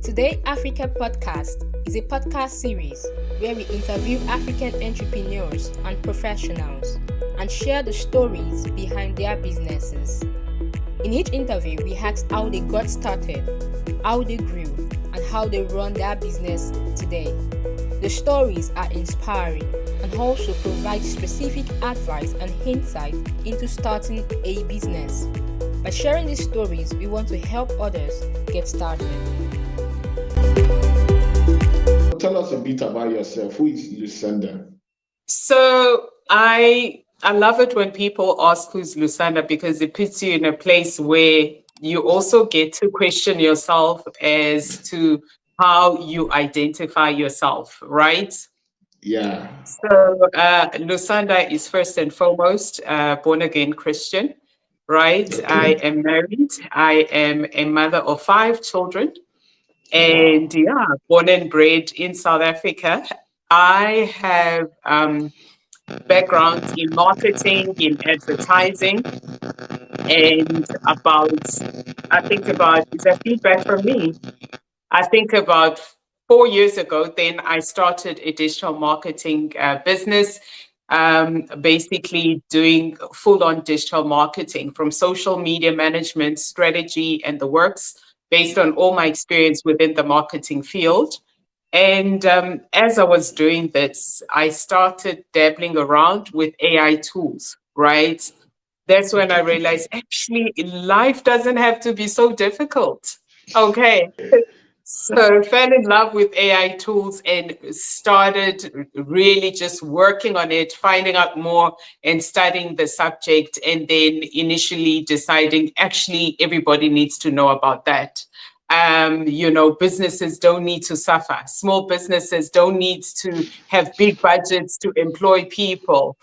Today Africa Podcast is a podcast series where we interview African entrepreneurs and professionals and share the stories behind their businesses. In each interview, we ask how they got started, how they grew, and how they run their business today. The stories are inspiring and also provide specific advice and insight into starting a business. By sharing these stories, we want to help others get started. Tell us a bit about yourself. Who is Lusanda? So I love it when people ask who's Lusanda, because it puts you in a place where you also get to question yourself as to how you identify yourself, right? Yeah. So Lusanda is first and foremost born again Christian, right? Okay. I am married. I am a mother of 5 children. And born and bred in South Africa. I have background in marketing, in advertising, and is that feedback from me? I think about 4 years ago, then I started a digital marketing business, basically doing full-on digital marketing from social media management, strategy, and the works, based on all my experience within the marketing field. And as I was doing this, I started dabbling around with AI tools, right? That's when I realized, actually, life doesn't have to be so difficult. Okay. So I fell in love with AI tools and started really just working on it, finding out more and studying the subject, and then initially deciding actually everybody needs to know about that. Businesses don't need to suffer. Small businesses don't need to have big budgets to employ people.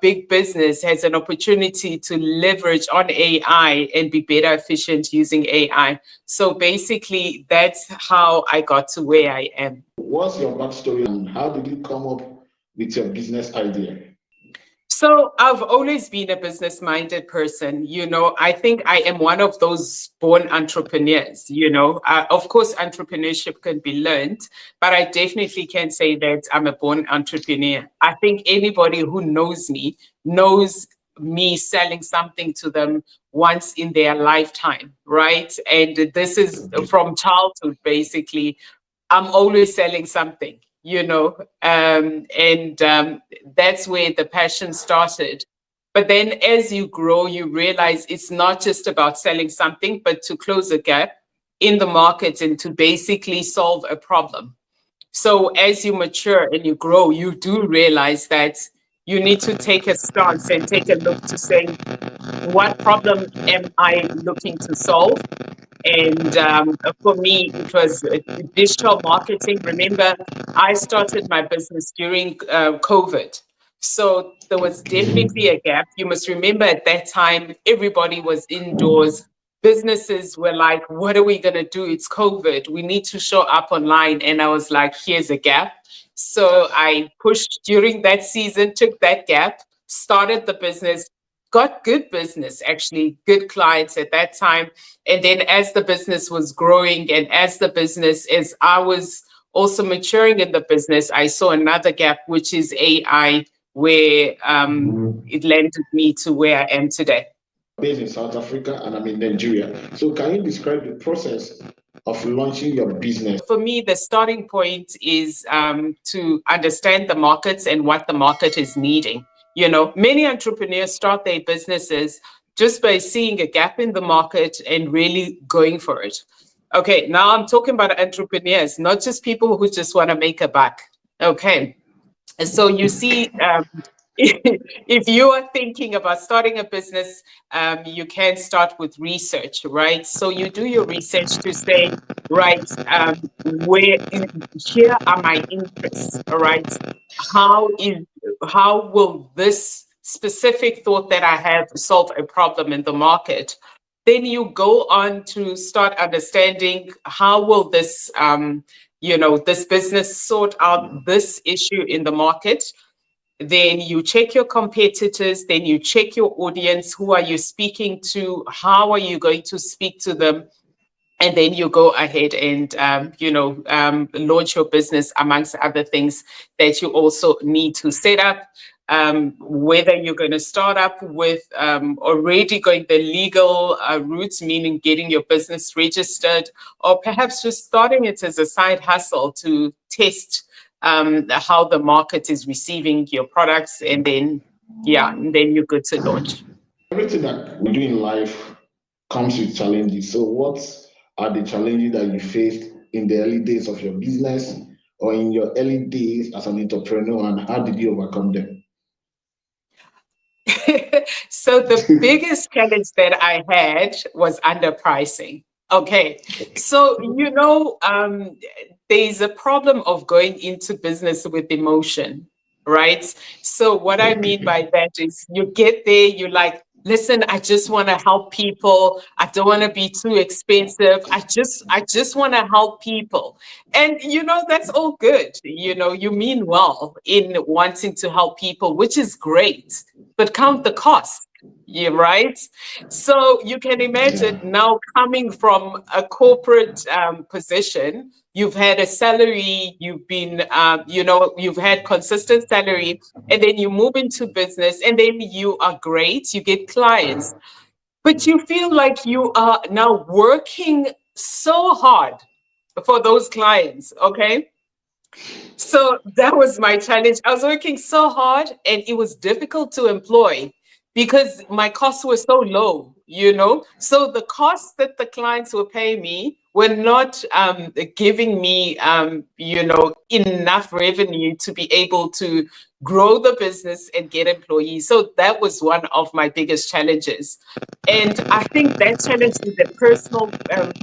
Big business has an opportunity to leverage on AI and be better efficient using AI. So basically, that's how I got to where I am. What's your backstory and how did you come up with your business idea? So I've always been a business-minded person. I think I am one of those born entrepreneurs. Of course, entrepreneurship can be learned, but I definitely can say that I'm a born entrepreneur. I think anybody who knows me selling something to them once in their lifetime, right? And this is from childhood, basically. I'm always selling something. That's where the passion started. But then as you grow, you realize it's not just about selling something, but to close a gap in the market and to basically solve a problem. So as you mature and you grow, you do realize that you need to take a stance and take a look to say, what problem am I looking to solve? And for me, it was digital marketing. Remember, I started my business during COVID. So there was definitely a gap. You must remember at that time, everybody was indoors. Businesses were like, what are we going to do? It's COVID. We need to show up online. And I was like, here's a gap. So I pushed during that season, took that gap, started the business, got good business, actually, good clients at that time. And then as the business was growing and as I was also maturing in the business, I saw another gap, which is AI, where it landed me to where I am today. Based in South Africa and I'm in Nigeria. So can you describe the process of launching your business? For me, the starting point is to understand the markets and what the market is needing. Many entrepreneurs start their businesses just by seeing a gap in the market and really going for it. Okay, now I'm talking about entrepreneurs, not just people who just want to make a buck. Okay, and so you see, if you are thinking about starting a business, you can start with research, right? So you do your research to say, right, here are my interests, all right? How will this specific thought that I have solve a problem in the market? Then you go on to start understanding how will this, this business sort out this issue in the market. Then you check your competitors, then you check your audience. Who are you speaking to? How are you going to speak to them? and then you go ahead and launch your business, amongst other things that you also need to set up. Whether you're going to start up with already going the legal routes, meaning getting your business registered, or perhaps just starting it as a side hustle to test how the market is receiving your products, and then you're good to launch. Everything that we do in life comes with challenges. So, what are the challenges that you faced in the early days of your business or in your early days as an entrepreneur, and how did you overcome them? So the biggest challenge that I had was underpricing. Okay, so there's a problem of going into business with emotion, right? So what I mean by that is you get there, you're like, listen, I just want to help people. I don't want to be too expensive. I just want to help people. And that's all good. You mean well in wanting to help people, which is great, but count the cost. Yeah, right. So you can imagine Yeah. now coming from a corporate position, you've had a salary, you've had consistent salary, and then you move into business, and then you are great, you get clients, but you feel like you are now working so hard for those clients. Okay. So that was my challenge. I was working so hard and it was difficult to employ because my costs were so low. So the costs that the clients were paying me were not giving me, enough revenue to be able to grow the business and get employees. So that was one of my biggest challenges. And I think that challenge is a personal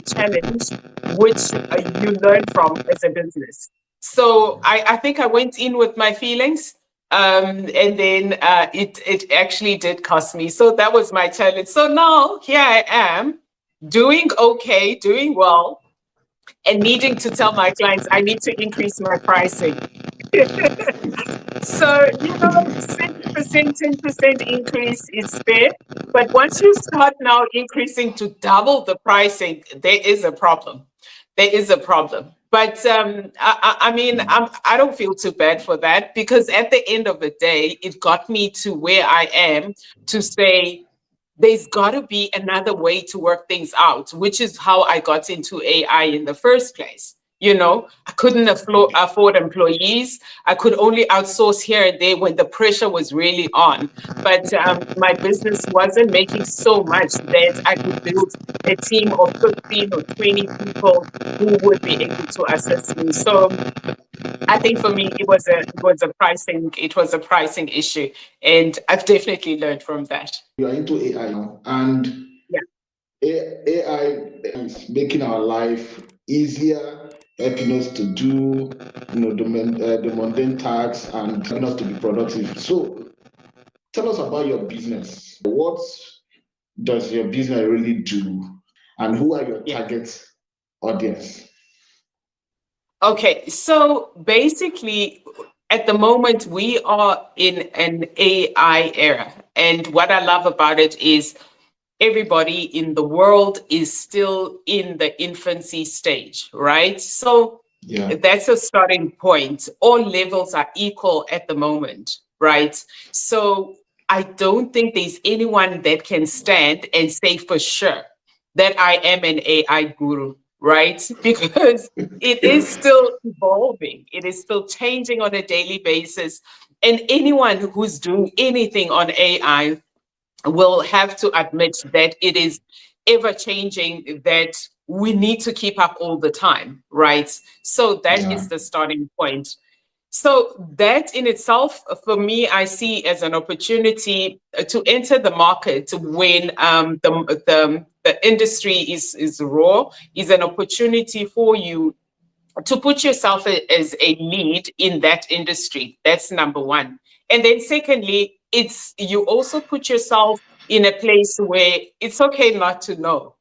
challenge, which you learn from as a business. So I think I went in with my feelings, and then it actually did cost me. So that was my challenge. So now here I am, doing okay, doing well, and needing to tell my clients I need to increase my pricing. So 6%, 10% increase is fair, but once you start now increasing to double the pricing, there is a problem. There is a problem. But I mean, I don't feel too bad for that, because at the end of the day, it got me to where I am, to say there's got to be another way to work things out, which is how I got into AI in the first place. I couldn't afford employees. I could only outsource here and there when the pressure was really on. But my business wasn't making so much that I could build a team of 15 or 20 people who would be able to assist me. So I think for me, it was a pricing issue, and I've definitely learned from that. You are into AI now, and Yeah. AI is making our life easier, helping us to do, the mundane tasks and helping us to be productive. So, tell us about your business. What does your business really do, and who are your Yeah. target audience? Okay, so basically, at the moment, we are in an AI era. And what I love about it is everybody in the world is still in the infancy stage, right? So Yeah. that's a starting point. All levels are equal at the moment, right? So I don't think there's anyone that can stand and say for sure that I am an AI guru, right? Because it is still evolving, it is still changing on a daily basis. And anyone who's doing anything on AI will have to admit that it is ever changing, that we need to keep up all the time, right? So that Yeah. is the starting point. So that in itself, for me, I see as an opportunity to enter the market when the industry is raw, is an opportunity for you to put yourself as a lead in that industry. That's number one. And then secondly, it's you also put yourself in a place where it's okay not to know.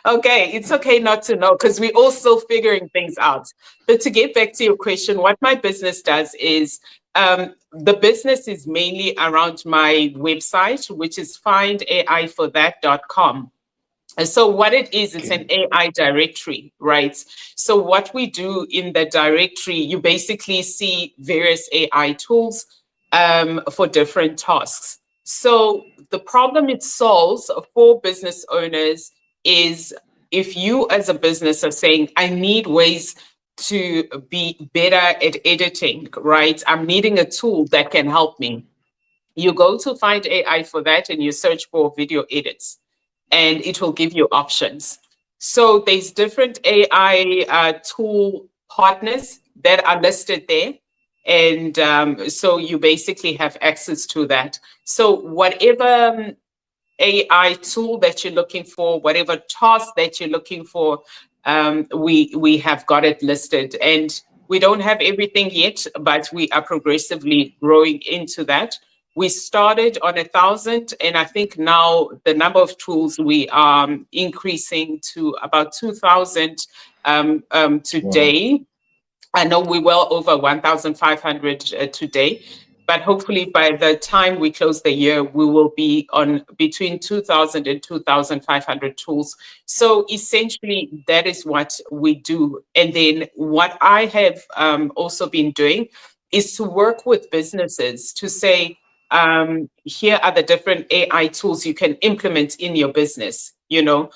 Okay, it's okay not to know, because we're all still figuring things out. But to get back to your question, what my business does is the business is mainly around my website, which is findaiforthat.com. So what it is, it's an AI directory, right? So what we do in the directory, you basically see various AI tools for different tasks. So the problem it solves for business owners is, if you as a business are saying, I need ways to be better at editing, right? I'm needing a tool that can help me. You go to find AI for that and you search for video edits, and it will give you options. So there's different AI tool partners that are listed there. And so you basically have access to that. So whatever AI tool that you're looking for, whatever task that you're looking for, we have got it listed. And we don't have everything yet, but we are progressively growing into that. We started on 1,000, and I think now the number of tools we are increasing to about 2,000 today. Wow. I know we're well over 1,500 today, but hopefully by the time we close the year, we will be on between 2,000 and 2,500 tools. So essentially, that is what we do. And then what I have also been doing is to work with businesses to say, here are the different AI tools you can implement in your business, you know.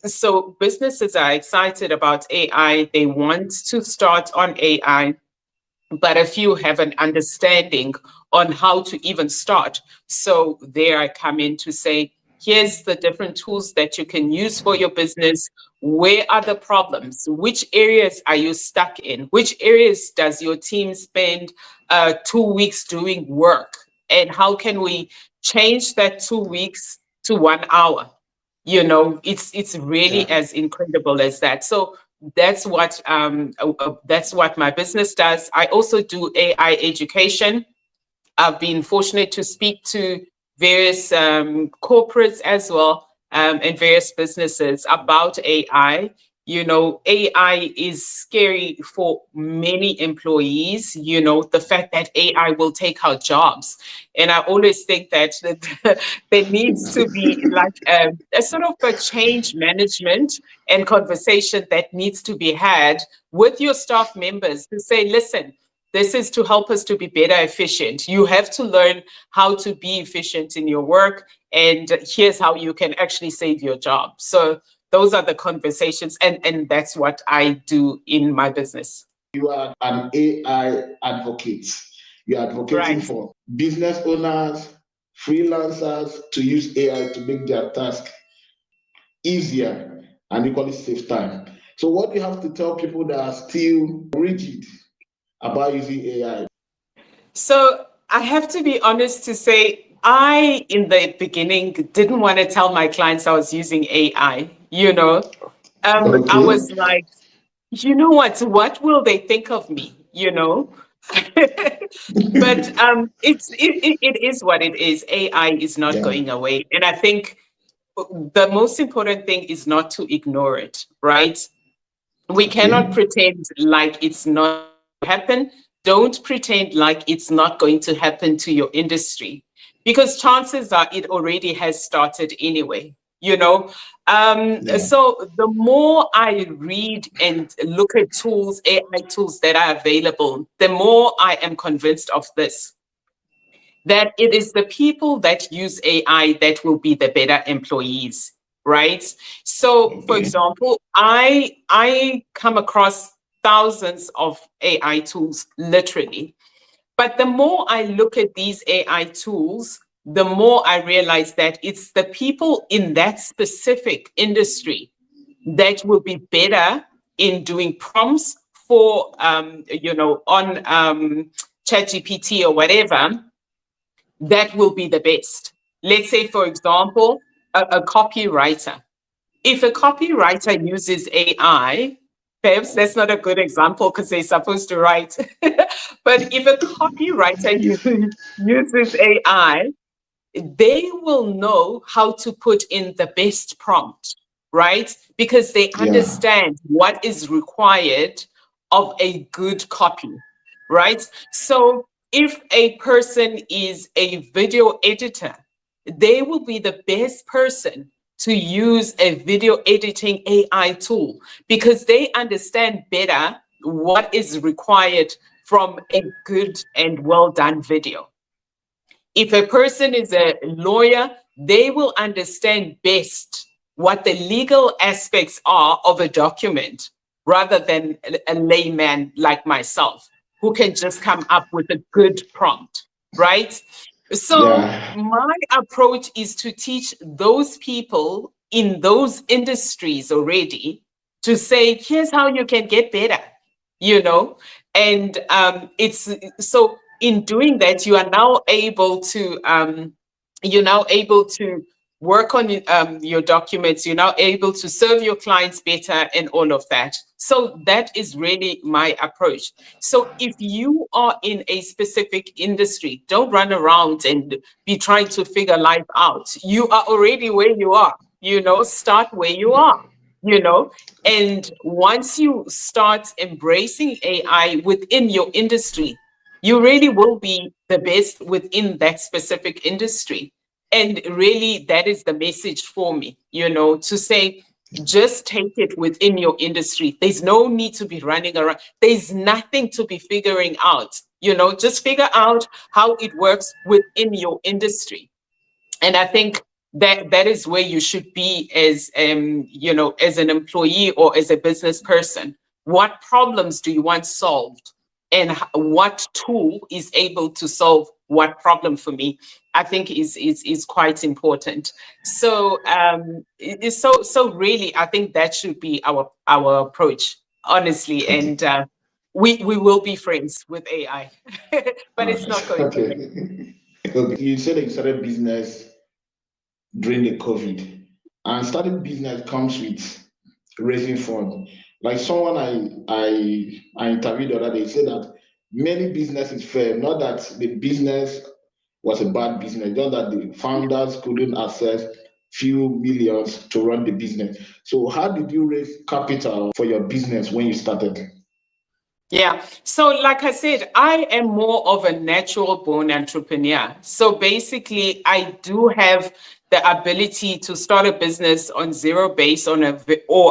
So businesses are excited about AI. They want to start on AI, but a few have an understanding on how to even start. So there I come in to say, here's the different tools that you can use for your business. Where are the problems? Which areas are you stuck in? Which areas does your team spend 2 weeks doing work? And how can we change that 2 weeks to 1 hour? You know, it's really as incredible as that. So that's what my business does. I also do AI education. I've been fortunate to speak to various corporates as well, and various businesses about AI. You know, AI is scary for many employees, you know, the fact that AI will take our jobs. And I always think that there needs to be like a sort of a change management and conversation that needs to be had with your staff members to say, listen, this is to help us to be better efficient. You have to learn how to be efficient in your work, and here's how you can actually save your job. So those are the conversations, and that's what I do in my business. You are an AI advocate. You are advocating for business owners, freelancers to use AI to make their task easier and equally save time. So what do you have to tell people that are still rigid about using AI? So I have to be honest to say, I, in the beginning, didn't want to tell my clients I was using AI, you know. I was like, you know what will they think of me, you know? But it is what it is. AI is not going away. And I think the most important thing is not to ignore it, right? We cannot pretend like it's not happen. Don't pretend like it's not going to happen to your industry, because chances are it already has started anyway, you know. So the more I read and look at tools, AI tools that are available, the more I am convinced of this, that it is the people that use AI that will be the better employees, right? So, for example, I come across thousands of AI tools, literally. But the more I look at these AI tools, the more I realize that it's the people in that specific industry that will be better in doing prompts for, you know, on ChatGPT or whatever, that will be the best. Let's say, for example, a copywriter. If a copywriter uses AI, perhaps that's not a good example because they're supposed to write. But if a copywriter uses AI, they will know how to put in the best prompt, right? Because they understand what is required of a good copy, right? So if a person is a video editor, they will be the best person to use a video editing AI tool because they understand better what is required from a good and well done video. If a person is a lawyer, they will understand best what the legal aspects are of a document rather than a layman like myself who can just come up with a good prompt, right? So Yeah. my approach is to teach those people in those industries already to say, here's how you can get better, you know? And it's so in doing that, you are now able to work on your documents. You're now able to serve your clients better and all of that. So that is really my approach. So if you are in a specific industry, don't run around and be trying to figure life out. You are already where you are, start where you are, and once you start embracing AI within your industry, you really will be the best within that specific industry. And really, that is the message for me, to say, just take it within your industry. There's no need to be running around. There's nothing to be figuring out, just figure out how it works within your industry. And I think that is where you should be as as an employee or as a business person. What problems do you want solved, and what tool is able to solve what problem for me? I think is quite important. So so really, I think that should be our approach, honestly. And we will be friends with AI, but it's not going to be. Okay. Okay. You said that you started business during the COVID, and starting business comes with raising funds. Like someone I interviewed the other day said that many businesses fail, not that the business was a bad business, just that the founders couldn't access few millions to run the business. So how did you raise capital for your business when you started? Yeah. So, like I said, I am more of a natural born entrepreneur. So basically, I do have the ability to start a business on zero base or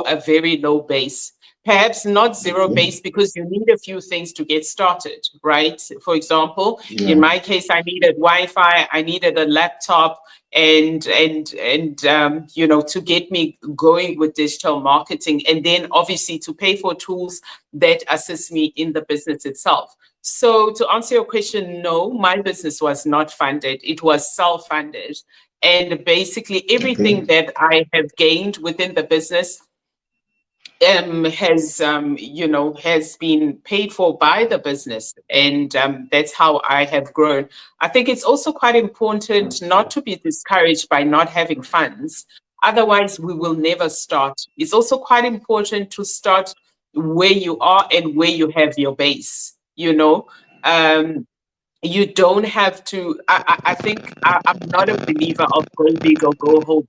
a very low base. Perhaps not zero Okay. base because you need a few things to get started, right? For example, in Yeah. my case, I needed Wi-Fi, I needed a laptop, and to get me going with digital marketing, and then obviously to pay for tools that assist me in the business itself. So to answer your question, no, my business was not funded. It was self-funded. And basically everything Okay. that I have gained within the business has been paid for by the business, and that's how I have grown. I think it's also quite important not to be discouraged by not having funds. Otherwise, we will never start. It's also quite important to start where you are and where you have your base. You don't have to. I think I'm not a believer of go big or go home.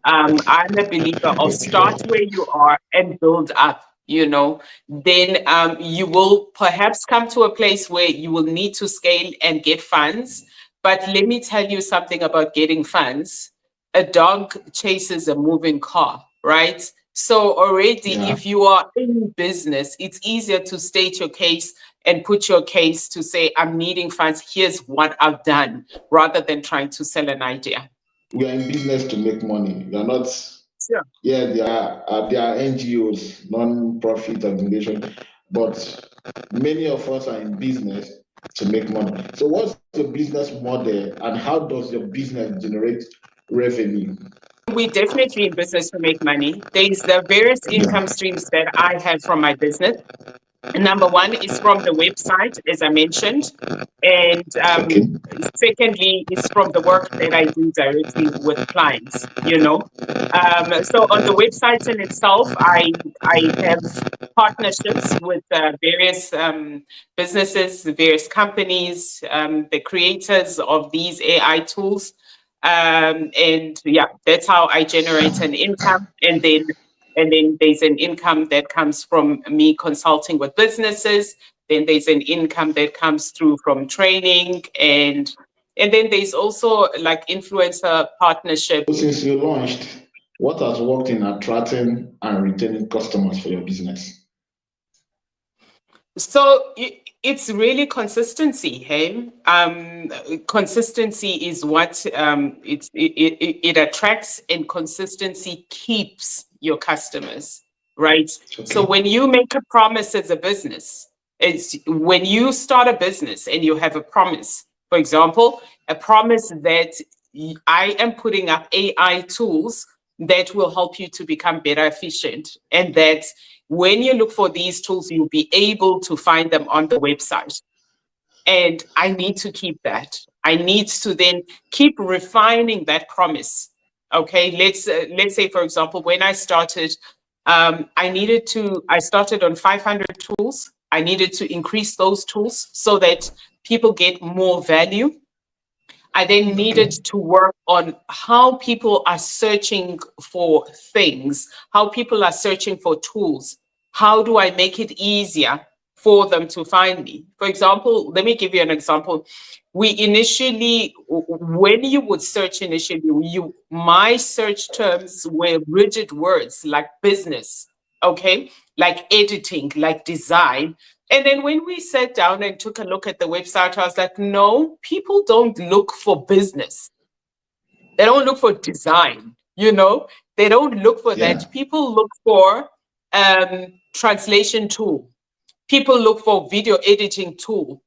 I'm a believer of start Okay. where you are and build up. Then you will perhaps come to a place where you will need to scale and get funds. But let me tell you something about getting funds. A dog chases a moving car, right? So already, Yeah. if you are in business, it's easier to state your case and put your case to say, I'm needing funds, here's what I've done, rather than trying to sell an idea. We are in business to make money. We are not. Sure. Yeah, there are NGOs, non-profit organization, but many of us are in business to make money. So, what's the business model, and how does your business generate revenue? We definitely in business to make money. There's the various income Yeah. streams that I have from my business. Number one is from the website, as I mentioned. And Okay. secondly, is from the work that I do directly with clients. So on the website in itself, I have partnerships with various businesses, various companies, the creators of these AI tools. And yeah, that's how I generate an income. And then there's an income that comes from me consulting with businesses. Then there's an income that comes through from training and And then there's also like influencer partnership. Since you launched, what has worked in attracting and retaining customers for your business? So it's really consistency, hey? Consistency is what it attracts, and consistency keeps your customers, right? So Okay. when you make a promise as a business, it's when you start a business and you have a promise, for example, a promise that I am putting up AI tools that will help you to become better efficient, and that when you look for these tools, you'll be able to find them on the website. And I need to keep that. I need to then keep refining that promise. Okay, let's say, for example, when I started, I started on 500 tools. I needed to increase those tools so that people get more value. I then needed Okay. to work on how people are searching for things, how people are searching for tools. How do I make it easier for them to find me? For example, let me give you an example. We initially, when you would search initially, my search terms were rigid words like business, okay, like editing, like design. And then when we sat down and took a look at the website, I was like, no, people don't look for business. They don't look for design, they don't look for Yeah. that. People look for translation tool. People look for video editing tool.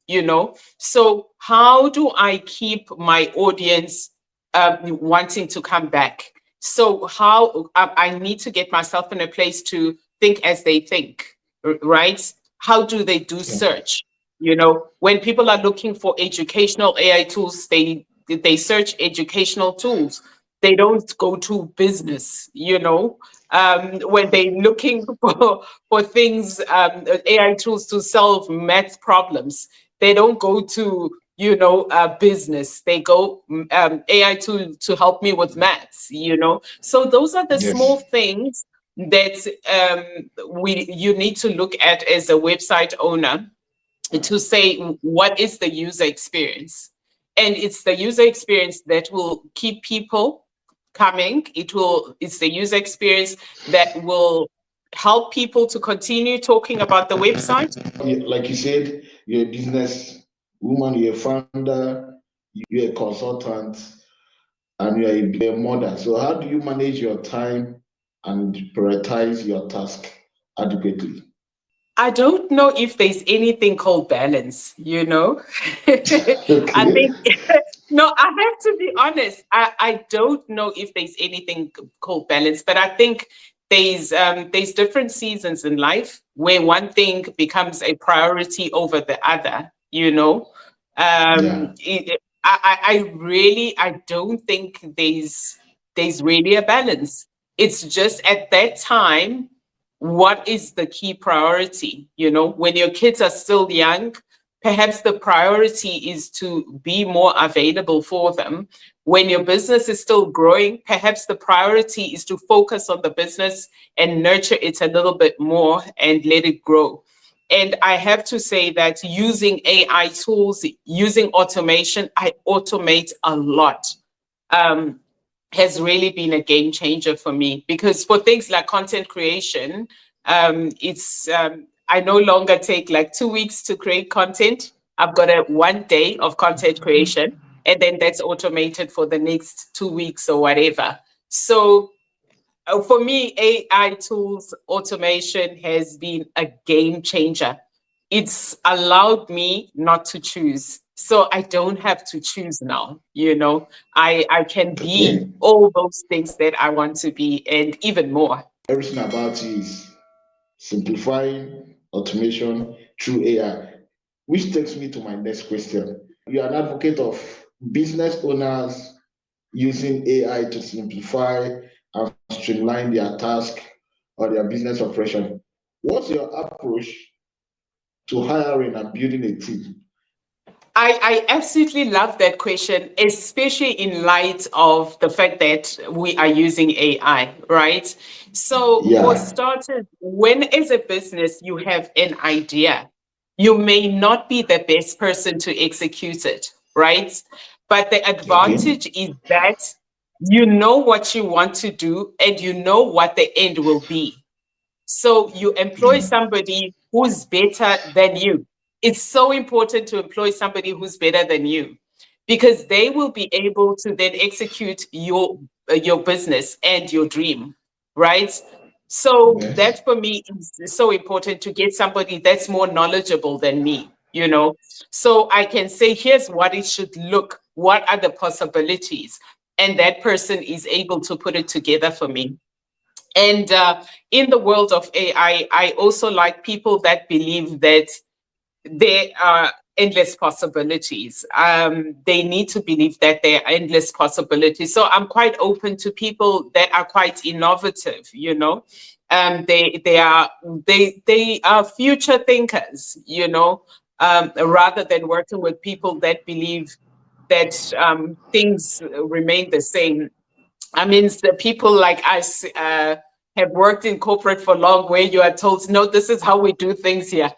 So how do I keep my audience wanting to come back? So how I need to get myself in a place to think as they think, right? How do they do Yeah. search? When people are looking for educational AI tools, they search educational tools. They don't go to business. When they're looking for things, AI tools to solve math problems, they don't go to business. They go AI to help me with maths. So those are the small Yes. things that you need to look at as a website owner, to say what is the user experience. And it's the user experience that will keep people coming. It's the user experience that will help people to continue talking about the website. Like you said, you're a business woman, you're a founder, you're a consultant, and you're a mother. So how do you manage your time and prioritize your task adequately? I don't know if there's anything called balance. I Okay. think, no, I have to be honest. I don't know if there's anything called balance, but I think there's different seasons in life where one thing becomes a priority over the other. Yeah. I don't think there's really a balance. It's just at that time, what is the key priority? When your kids are still young, perhaps the priority is to be more available for them. When your business is still growing, perhaps the priority is to focus on the business and nurture it a little bit more and let it grow. And I have to say that using AI tools, using automation, I automate a lot. Um, has really been a game changer for me, because for things like content creation, it's I no longer take like 2 weeks to create content. I've got a 1 day of content creation, and then that's automated for the next 2 weeks or whatever. So for me, AI tools automation has been a game changer. It's allowed me not to choose. So I don't have to choose now. I can be Okay. all those things that I want to be, and even more. Everything about you is simplifying automation through AI, which takes me to my next question. You are an advocate of business owners using AI to simplify and streamline their task or their business operation. What's your approach to hiring and building a team? I absolutely love that question, especially in light of the fact that we are using AI, right? So, for Yeah. starters, when as a business you have an idea, you may not be the best person to execute it, right? But the advantage is that you know what you want to do and you know what the end will be. So you employ somebody who's better than you. It's so important to employ somebody who's better than you because they will be able to then execute your business and your dream, right? So Yes. that for me is so important to get somebody that's more knowledgeable than me, you know. So I can say, here's what it should look, what are the possibilities? And that person is able to put it together for me. And in the world of AI, I also like people that believe that there are endless possibilities. They need to believe that there are endless possibilities. So I'm quite open to people that are quite innovative, you know. They are future thinkers, you know, rather than working with people that believe that things remain the same. I mean, the people like us have worked in corporate for long, where you are told, no, this is how we do things here.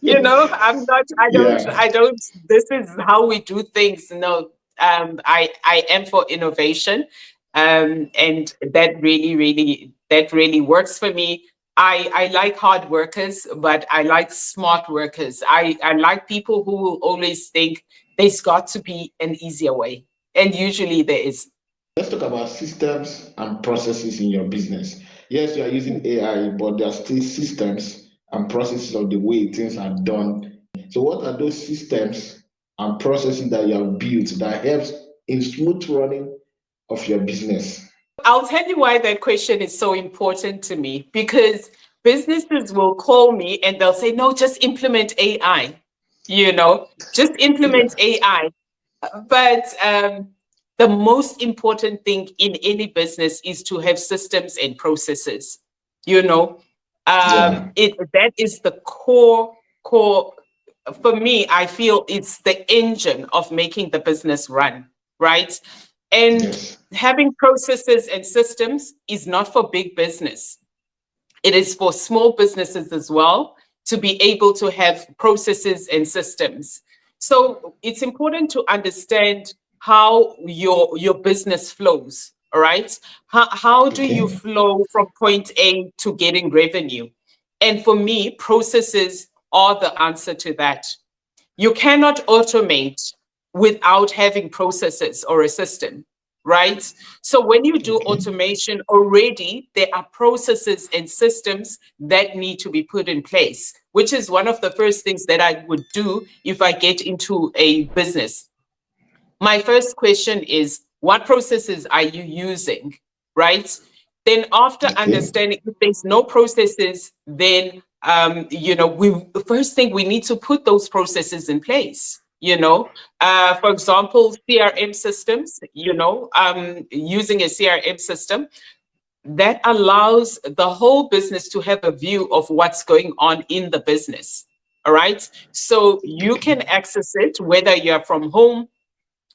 You know, Yeah. I don't, this is how we do things. No, I am for innovation. And that really works for me. I like hard workers, but I like smart workers. I like people who will always think there's got to be an easier way. And usually there is. Let's talk about systems and processes in your business. Yes, you are using AI, but there are still systems and processes of the way things are done. So, what are those systems and processes that you have built that helps in smooth running of your business? I'll tell you why that question is so important to me, because businesses will call me and they'll say, no, just implement AI, you know, just Yeah. implement AI. But the most important thing in any business is to have systems and processes, you know. Yeah. That is the core. For me, I feel it's the engine of making the business run, right? And Yes. having processes and systems is not for big business. It is for small businesses as well to be able to have processes and systems. So it's important to understand how your business flows. All right. How do you Okay. flow from point A to getting revenue? And for me, processes are the answer to that. You cannot automate without having processes or a system, right? So when you do Okay. automation already, there are processes and systems that need to be put in place, which is one of the first things that I would do if I get into a business. My first question is, what processes are you using, right? Then after Okay. understanding if there's no processes, then the first thing we need to put those processes in place. For example, CRM systems. Using a CRM system that allows the whole business to have a view of what's going on in the business. All right. So you can access it whether you're from home.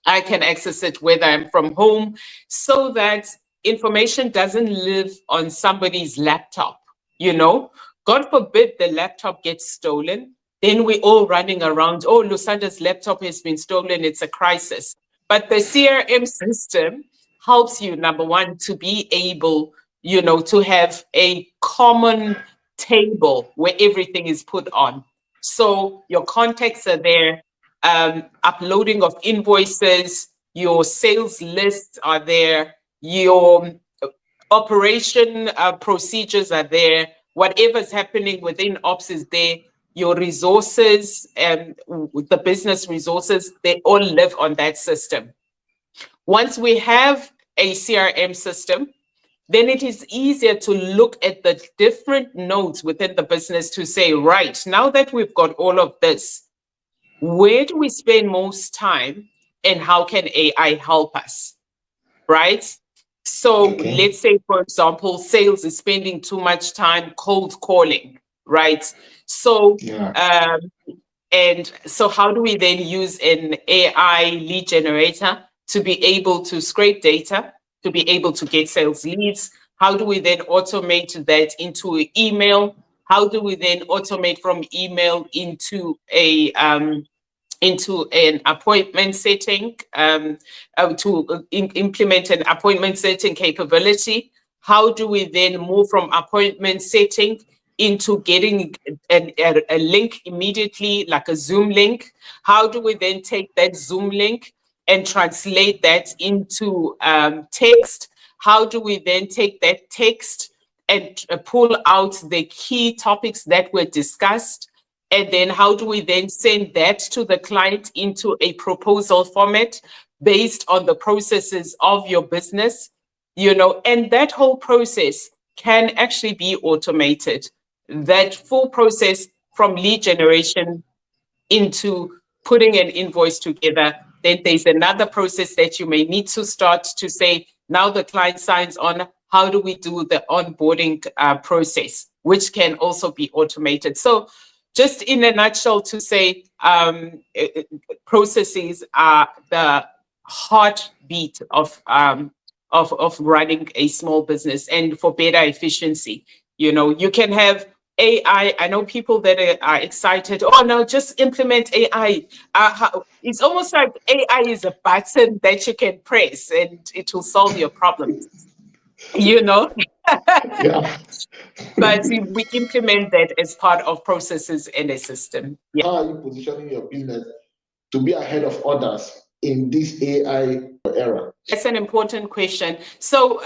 I can access it whether I'm from home, so that information doesn't live on somebody's laptop. You know, God forbid the laptop gets stolen. Then we're all running around, oh, Lusanda's laptop has been stolen. It's a crisis. But the CRM system helps you, number one, to be able, to have a common table where everything is put on. So your contacts are there, uploading of invoices, your sales lists are there, your operation procedures are there, whatever's happening within ops is there, your resources and the business resources, they all live on that system. Once we have a CRM system, then it is easier to look at the different nodes within the business to say, right, now that we've got all of this, where do we spend most time and how can AI help us? Right? So Okay. let's say, for example, sales is spending too much time cold calling, right? So, Yeah. and so how do we then use an AI lead generator to be able to scrape data, to be able to get sales leads? How do we then automate that into email? How do we then automate from email into a into an appointment setting, implement an appointment setting capability? How do we then move from appointment setting into getting a link immediately, like a Zoom link? How do we then take that Zoom link and translate that into text? How do we then take that text and pull out the key topics that were discussed? And then how do we then send that to the client into a proposal format based on the processes of your business? And that whole process can actually be automated. That full process from lead generation into putting an invoice together. Then there's another process that you may need to start to say, now the client signs on, how do we do the onboarding process, which can also be automated. So just in a nutshell to say, processes are the heartbeat of running a small business and for better efficiency. You can have AI. I know people that are excited. Oh no, just implement AI. It's almost like AI is a button that you can press and it will solve your problems. Yeah. But we implement that as part of processes and a system. Yeah. How are you positioning your business to be ahead of others in this AI era? That's an important question. So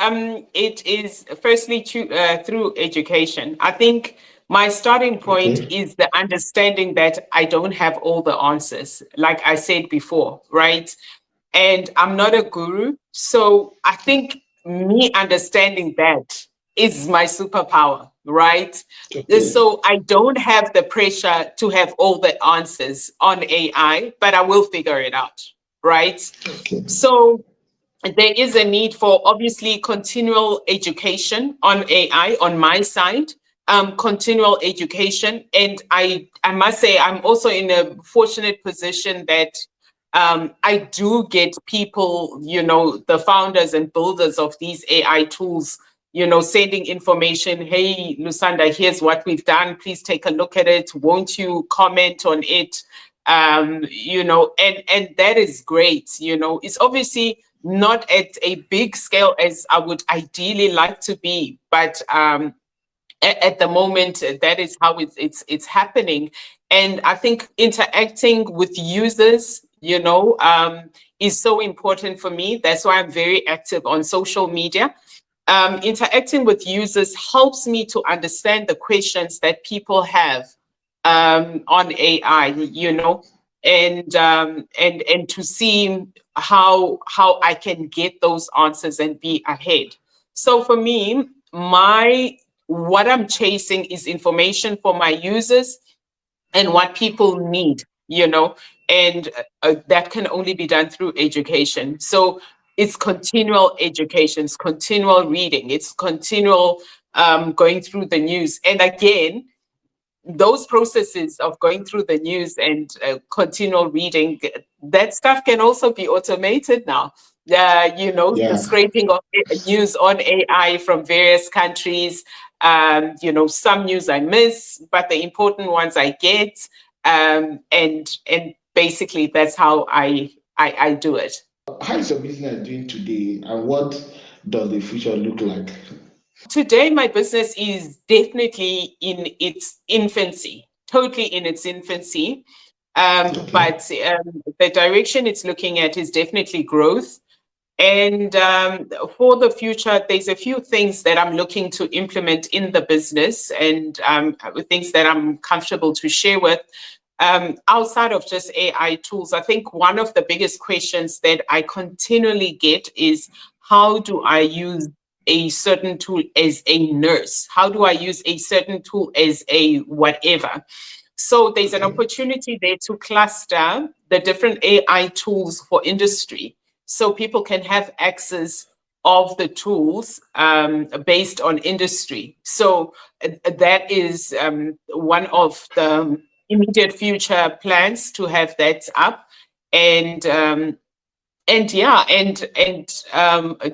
it is firstly through education. I think my starting point is the understanding that I don't have all the answers, like I said before, right? And I'm not a guru. So I think me understanding that is my superpower, right? So I don't have the pressure to have all the answers on AI, but I will figure it out, right? So there is a need for obviously continual education on AI on my side, continual education. And I must say, I'm also in a fortunate position that I do get people, the founders and builders of these AI tools, sending information. Hey, Lusanda, here's what we've done. Please take a look at it. Won't you comment on it? And that is great. It's obviously not at a big scale as I would ideally like to be, but at the moment, that is how it's happening. And I think interacting with users, is so important for me. That's why I'm very active on social media. Interacting with users helps me to understand the questions that people have on AI, and to see how I can get those answers and be ahead. So for me, what I'm chasing is information for my users and what people need, and that can only be done through education. So it's continual education, it's continual reading, it's continual going through the news. And again, those processes of going through the news and continual reading, that stuff can also be automated now. The scraping of news on AI from various countries. Some news I miss, but the important ones I get. And basically, that's how I do it. How is your business doing today, and what does the future look like? Today, my business is definitely in its infancy, totally in its infancy. But the direction it's looking at is definitely growth. And for the future, there's a few things that I'm looking to implement in the business, and things that I'm comfortable to share with. Outside of just AI tools, I think one of the biggest questions that I continually get is, how do I use a certain tool as a nurse? How do I use a certain tool as a whatever? So there's an opportunity there to cluster the different AI tools for industry, so people can have access of the tools based on industry. So that is one of the immediate future plans, to have that up. And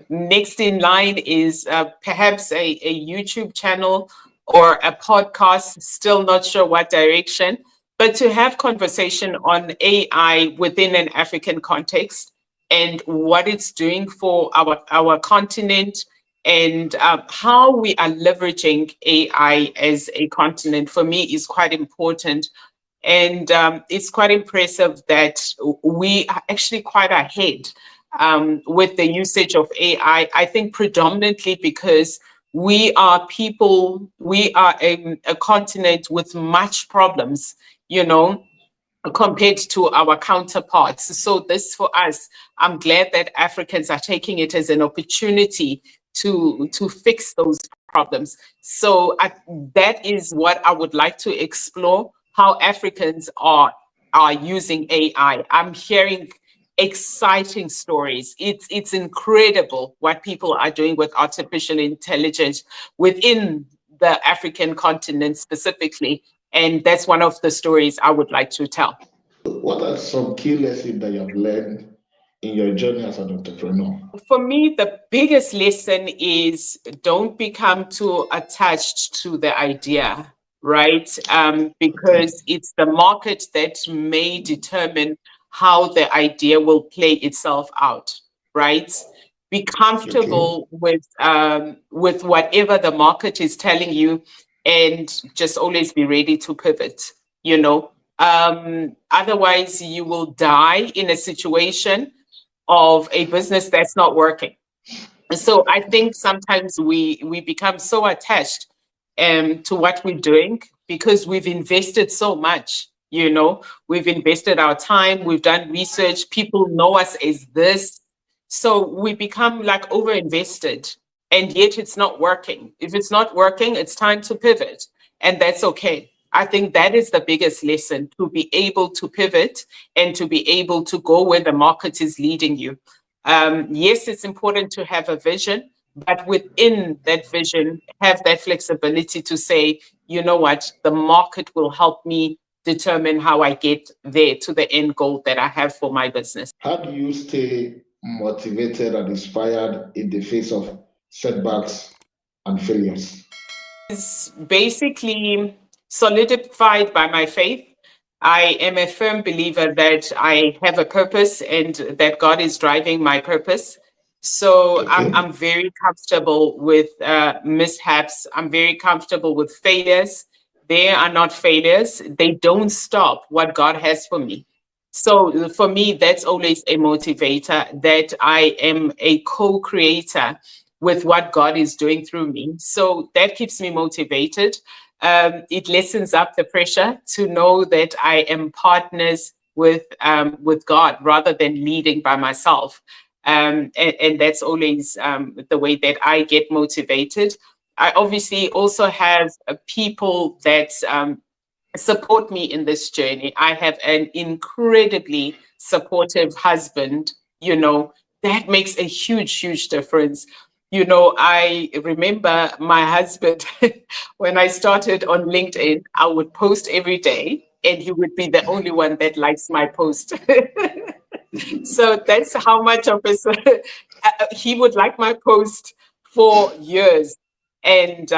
next in line is perhaps a YouTube channel or a podcast. Still not sure what direction, but to have conversation on AI within an African context and what it's doing for our continent, and how we are leveraging AI as a continent, for me, is quite important. And it's quite impressive that we are actually quite ahead with the usage of AI. I think predominantly because we are people, we are a continent with much problems, you know, compared to our counterparts. So this for us, I'm glad that Africans are taking it as an opportunity to fix those problems. So that is what I would like to explore, how Africans are using AI. I'm hearing exciting stories. It's incredible what people are doing with artificial intelligence within the African continent specifically. And that's one of the stories I would like to tell. What are some key lessons that you have learned in your journey as an entrepreneur? For me, the biggest lesson is don't become too attached to the idea, right? Because it's the market that may determine how the idea will play itself out, right? Be Okay. comfortable with whatever the market is telling you, and just always be ready to pivot. You know, otherwise you will die in a situation of a business that's not working. So I think sometimes we become so attached to what we're doing because we've invested so much. You know, we've invested our time, we've done research, people know us as this. So we become like over invested, and yet it's not working. If it's not working, it's time to pivot, and that's okay. I think that is the biggest lesson, to be able to pivot and to be able to go where the market is leading you. Yes, it's important to have a vision, but within that vision, have that flexibility to say, you know what, the market will help me determine how I get there to the end goal that I have for my business. How do you stay motivated and inspired in the face of setbacks and failures? Is basically solidified by my faith. I am a firm believer that I have a purpose and that God is driving my purpose. So Okay. I'm very comfortable with mishaps. I'm very comfortable with failures. They are not failures. They don't stop what God has for me. So for me, that's always a motivator, that I am a co-creator with what God is doing through me. So that keeps me motivated. It lessens up the pressure to know that I am partners with God rather than leading by myself. And that's always the way that I get motivated. I obviously also have people that support me in this journey. I have an incredibly supportive husband, you know, that makes a huge, huge difference. You know, I remember my husband, when I started on LinkedIn, I would post every day and he would be the only one that likes my post. So that's how much of a he would like my post for years. And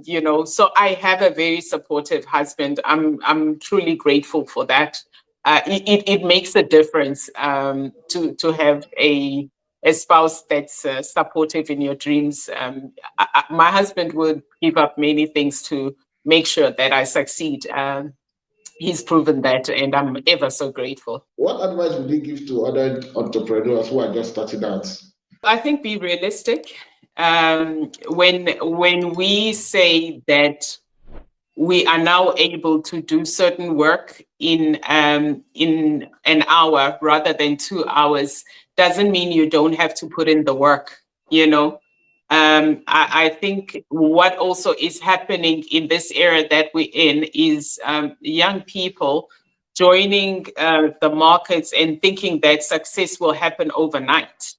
you know, so I have a very supportive husband. I'm truly grateful for that. It makes a difference to have a spouse that's supportive in your dreams. My husband would give up many things to make sure that I succeed. He's proven that, and I'm ever so grateful. What advice would you give to other entrepreneurs who are just starting out? I think be realistic. When we say that we are now able to do certain work in an hour rather than 2 hours, doesn't mean you don't have to put in the work. You know, I think what also is happening in this era that we're in is young people joining the markets and thinking that success will happen overnight.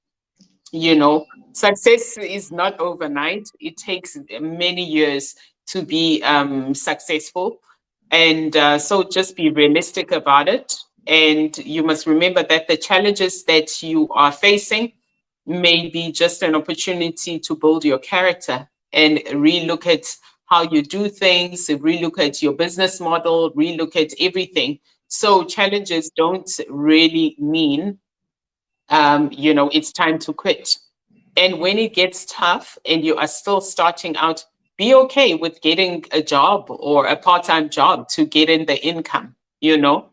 You know, success is not overnight. It takes many years to be successful. And so just be realistic about it. And you must remember that the challenges that you are facing may be just an opportunity to build your character and relook at how you do things, relook at your business model, relook at everything. So challenges don't really mean, it's time to quit. And when it gets tough and you are still starting out, be okay with getting a job or a part-time job to get in the income, you know.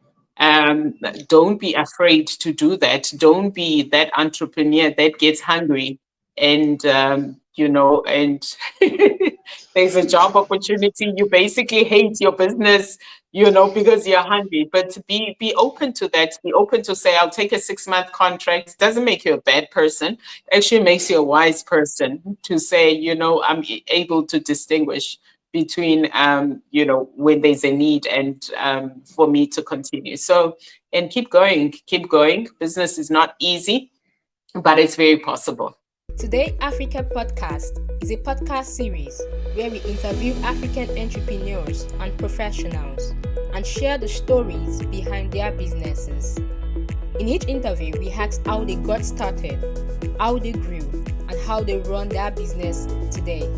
Don't be afraid to do that. Don't be that entrepreneur that gets hungry and and there's a job opportunity. You basically hate your business, because you're hungry. But be open to that. Be open to say, I'll take a 6-month contract. Doesn't make you a bad person. Actually makes you a wise person to say, I'm able to distinguish between when there's a need and for me to continue. So, and keep going. Business is not easy, but it's very possible. Today Africa Podcast is a podcast series where we interview African entrepreneurs and professionals and share the stories behind their businesses. In each interview, we ask how they got started, how they grew, and how they run their business today.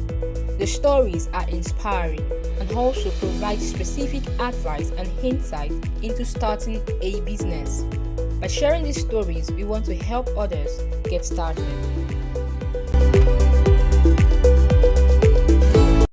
The stories are inspiring and also provide specific advice and insight into starting a business. By sharing these stories, we want to help others get started.